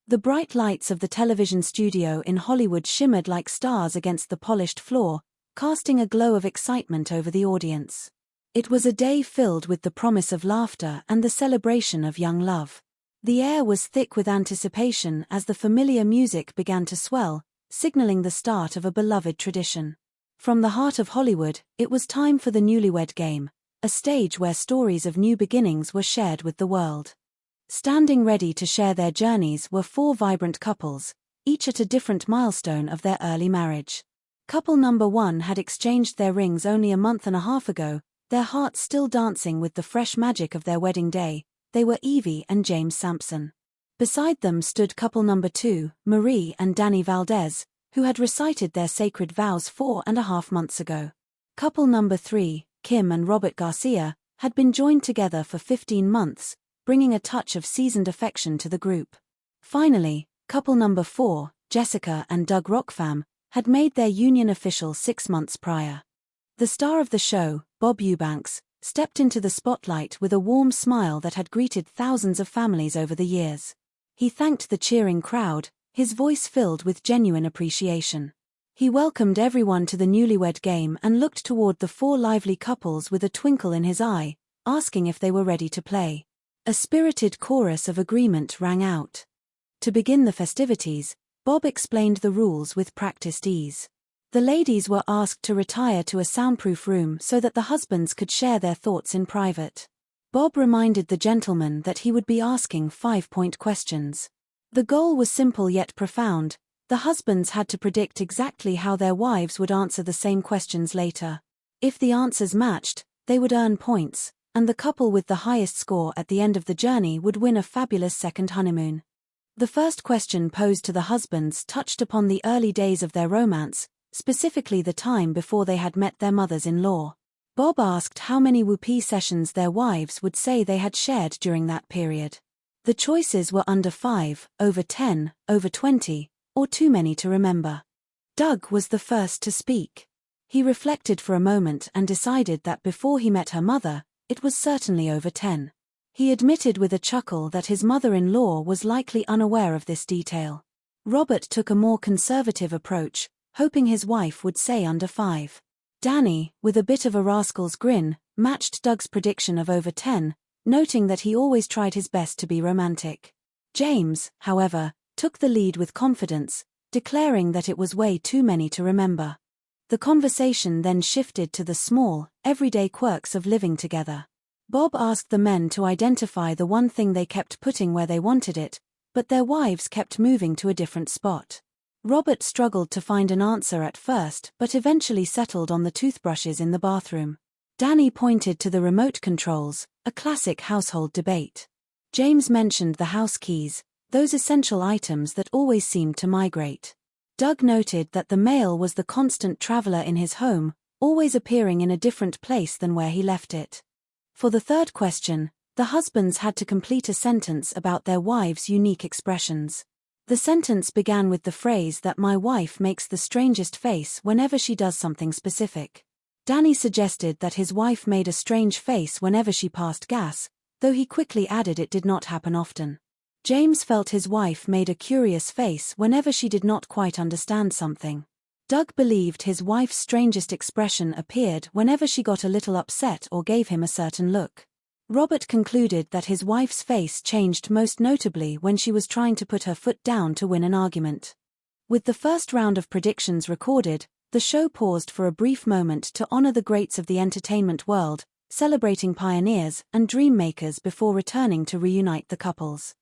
The bright lights of the television studio in Hollywood shimmered like stars against the polished floor, casting a glow of excitement over the audience. It was a day filled with the promise of laughter and the celebration of young love. The air was thick with anticipation as the familiar music began to swell, signaling the start of a beloved tradition. From the heart of Hollywood, it was time for the Newlywed Game, a stage where stories of new beginnings were shared with the world. Standing ready to share their journeys were four vibrant couples, each at a different milestone of their early marriage. Couple number 1 had exchanged their rings only a month and a half ago, their hearts still dancing with the fresh magic of their wedding day. They were Evie and James Sampson. Beside them stood couple number 2, Marie and Danny Valdez, who had recited their sacred vows 4.5 months ago. Couple number 3, Kim and Robert Garcia, had been joined together for 15 months, bringing a touch of seasoned affection to the group. Finally, couple number 4, Jessica and Doug Rockfam, had made their union official 6 months prior. The star of the show, Bob Eubanks, stepped into the spotlight with a warm smile that had greeted thousands of families over the years. He thanked the cheering crowd, his voice filled with genuine appreciation. He welcomed everyone to the Newlywed Game and looked toward the four lively couples with a twinkle in his eye, asking if they were ready to play. A spirited chorus of agreement rang out. To begin the festivities, Bob explained the rules with practiced ease. The ladies were asked to retire to a soundproof room so that the husbands could share their thoughts in private. Bob reminded the gentlemen that he would be asking 5-point questions. The goal was simple yet profound. The husbands had to predict exactly how their wives would answer the same questions later. If the answers matched, they would earn points, and the couple with the highest score at the end of the journey would win a fabulous second honeymoon. The first question posed to the husbands touched upon the early days of their romance, specifically the time before they had met their mothers-in-law. Bob asked how many whoopee sessions their wives would say they had shared during that period. The choices were under 5, over 10, over 20, or too many to remember. Doug was the first to speak. He reflected for a moment and decided that before he met her mother, it was certainly over 10. He admitted with a chuckle that his mother-in-law was likely unaware of this detail. Robert took a more conservative approach, hoping his wife would say under 5. Danny, with a bit of a rascal's grin, matched Doug's prediction of over 10, noting that he always tried his best to be romantic. James, however, took the lead with confidence, declaring that it was way too many to remember. The conversation then shifted to the small, everyday quirks of living together. Bob asked the men to identify the one thing they kept putting where they wanted it, but their wives kept moving to a different spot. Robert struggled to find an answer at first but eventually settled on the toothbrushes in the bathroom. Danny pointed to the remote controls, a classic household debate. James mentioned the house keys, those essential items that always seemed to migrate. Doug noted that the mail was the constant traveler in his home, always appearing in a different place than where he left it. For the third question, the husbands had to complete a sentence about their wives' unique expressions. The sentence began with the phrase that my wife makes the strangest face whenever she does something specific. Danny suggested that his wife made a strange face whenever she passed gas, though he quickly added it did not happen often. James felt his wife made a curious face whenever she did not quite understand something. Doug believed his wife's strangest expression appeared whenever she got a little upset or gave him a certain look. Robert concluded that his wife's face changed most notably when she was trying to put her foot down to win an argument. With the first round of predictions recorded, the show paused for a brief moment to honor the greats of the entertainment world, celebrating pioneers and dream makers before returning to reunite the couples.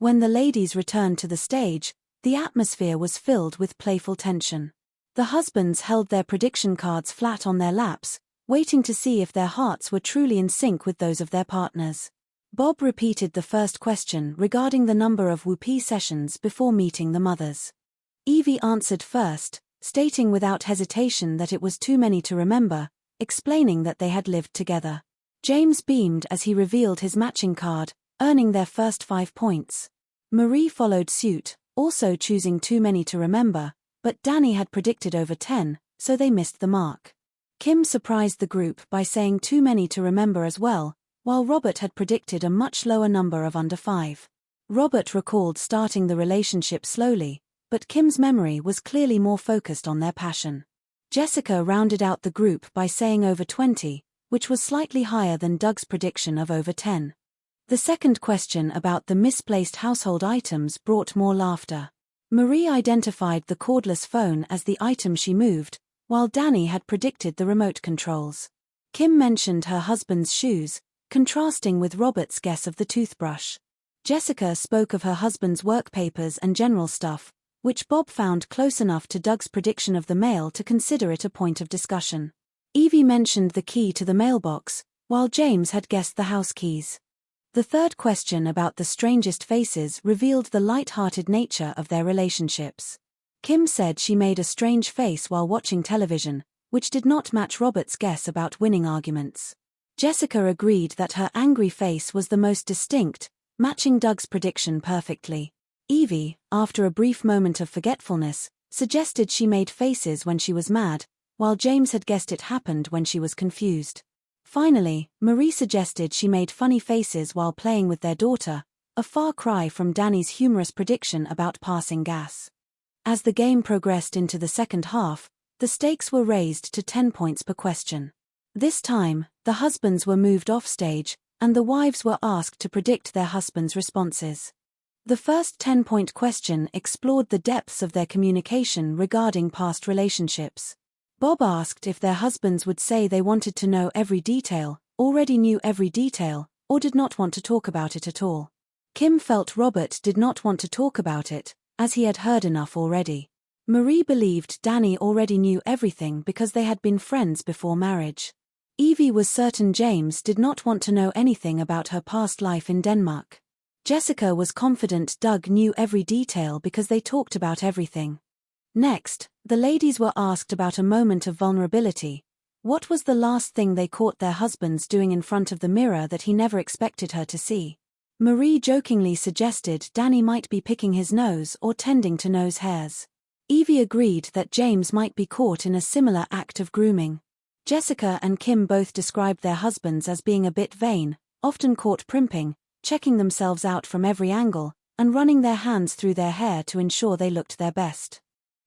When the ladies returned to the stage, the atmosphere was filled with playful tension. The husbands held their prediction cards flat on their laps, waiting to see if their hearts were truly in sync with those of their partners. Bob repeated the first question regarding the number of whoopee sessions before meeting the mothers. Evie answered first, stating without hesitation that it was too many to remember, explaining that they had lived together. James beamed as he revealed his matching card, earning their first 5 points. Marie followed suit, also choosing too many to remember, but Danny had predicted over 10, so they missed the mark. Kim surprised the group by saying too many to remember as well, while Robert had predicted a much lower number of under 5. Robert recalled starting the relationship slowly, but Kim's memory was clearly more focused on their passion. Jessica rounded out the group by saying over 20, which was slightly higher than Doug's prediction of over 10. The second question about the misplaced household items brought more laughter. Marie identified the cordless phone as the item she moved, while Danny had predicted the remote controls. Kim mentioned her husband's shoes, contrasting with Robert's guess of the toothbrush. Jessica spoke of her husband's work papers and general stuff, which Bob found close enough to Doug's prediction of the mail to consider it a point of discussion. Evie mentioned the key to the mailbox, while James had guessed the house keys. The third question about the strangest faces revealed the light-hearted nature of their relationships. Kim said she made a strange face while watching television, which did not match Robert's guess about winning arguments. Jessica agreed that her angry face was the most distinct, matching Doug's prediction perfectly. Evie, after a brief moment of forgetfulness, suggested she made faces when she was mad, while James had guessed it happened when she was confused. Finally, Marie suggested she made funny faces while playing with their daughter, a far cry from Danny's humorous prediction about passing gas. As the game progressed into the second half, the stakes were raised to 10 points per question. This time, the husbands were moved off stage, and the wives were asked to predict their husbands' responses. The first 10-point question explored the depths of their communication regarding past relationships. Bob asked if their husbands would say they wanted to know every detail, already knew every detail, or did not want to talk about it at all. Kim felt Robert did not want to talk about it, as he had heard enough already. Marie believed Danny already knew everything because they had been friends before marriage. Evie was certain James did not want to know anything about her past life in Denmark. Jessica was confident Doug knew every detail because they talked about everything. Next, the ladies were asked about a moment of vulnerability. What was the last thing they caught their husbands doing in front of the mirror that he never expected her to see? Marie jokingly suggested Danny might be picking his nose or tending to nose hairs. Evie agreed that James might be caught in a similar act of grooming. Jessica and Kim both described their husbands as being a bit vain, often caught primping, checking themselves out from every angle, and running their hands through their hair to ensure they looked their best.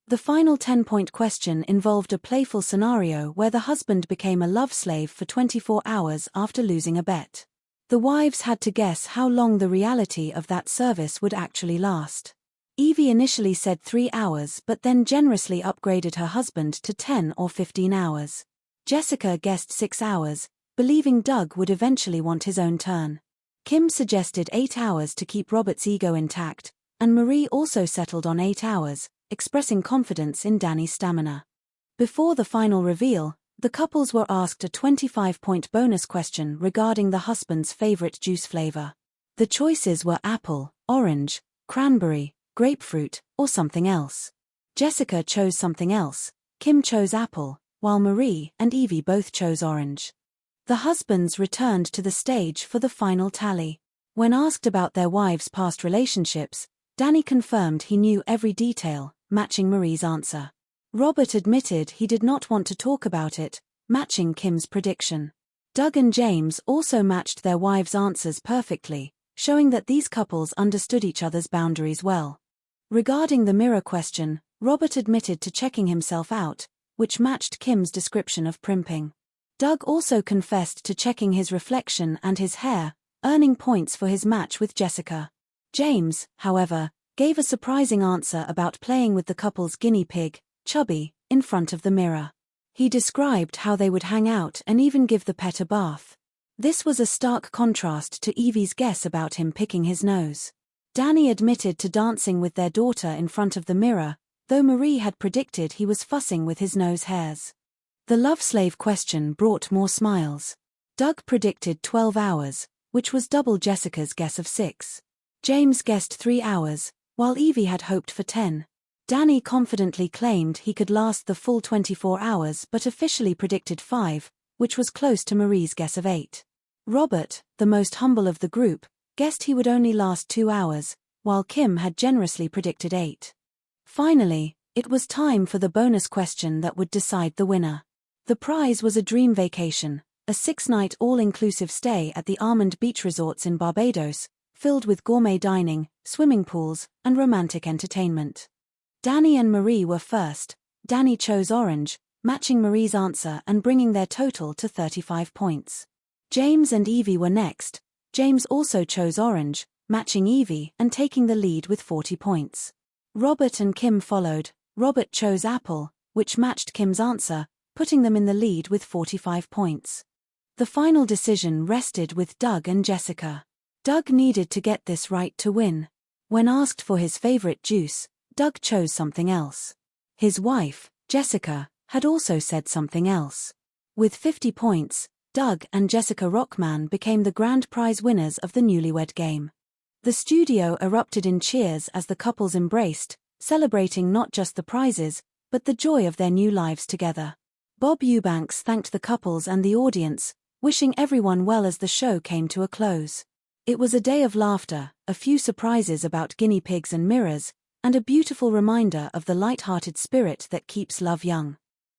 The final 10-point question involved a playful scenario where the husband became a love slave for 24 hours after losing a bet. The wives had to guess how long the reality of that service would actually last. Evie initially said 3 hours but then generously upgraded her husband to 10 or 15 hours. Jessica guessed 6 hours, believing Doug would eventually want his own turn. Kim suggested 8 hours to keep Robert's ego intact, and Marie also settled on 8 hours, expressing confidence in Danny's stamina. Before the final reveal, the couples were asked a 25-point bonus question regarding the husband's favorite juice flavor. The choices were apple, orange, cranberry, grapefruit, or something else. Jessica chose something else, Kim chose apple, while Marie and Evie both chose orange. The husbands returned to the stage for the final tally. When asked about their wives' past relationships, Danny confirmed he knew every detail, matching Marie's answer. Robert admitted he did not want to talk about it, matching Kim's prediction. Doug and James also matched their wives' answers perfectly, showing that these couples understood each other's boundaries well. Regarding the mirror question, Robert admitted to checking himself out, which matched Kim's description of primping. Doug also confessed to checking his reflection and his hair, earning points for his match with Jessica. James, however, gave a surprising answer about playing with the couple's guinea pig, Chubby, in front of the mirror. He described how they would hang out and even give the pet a bath. This was a stark contrast to Evie's guess about him picking his nose. Danny admitted to dancing with their daughter in front of the mirror, though Marie had predicted he was fussing with his nose hairs. The love slave question brought more smiles. Doug predicted 12 hours, which was double Jessica's guess of 6. James guessed 3 hours, while Evie had hoped for 10. Danny confidently claimed he could last the full 24 hours but officially predicted 5, which was close to Marie's guess of 8. Robert, the most humble of the group, guessed he would only last 2 hours, while Kim had generously predicted 8. Finally, it was time for the bonus question that would decide the winner. The prize was a dream vacation, a 6-night all-inclusive stay at the Almond Beach Resorts in Barbados, filled with gourmet dining, swimming pools, and romantic entertainment. Danny and Marie were first. Danny chose orange, matching Marie's answer and bringing their total to 35 points. James and Evie were next. James also chose orange, matching Evie and taking the lead with 40 points. Robert and Kim followed. Robert chose apple, which matched Kim's answer, putting them in the lead with 45 points. The final decision rested with Doug and Jessica. Doug needed to get this right to win. When asked for his favorite juice, Doug chose something else. His wife, Jessica, had also said something else. With 50 points, Doug and Jessica Rockman became the grand prize winners of the Newlywed game. The studio erupted in cheers as the couples embraced, celebrating not just the prizes, but the joy of their new lives together. Bob Eubanks thanked the couples and the audience, wishing everyone well as the show came to a close. It was a day of laughter, a few surprises about guinea pigs and mirrors, and a beautiful reminder of the light-hearted spirit that keeps love young.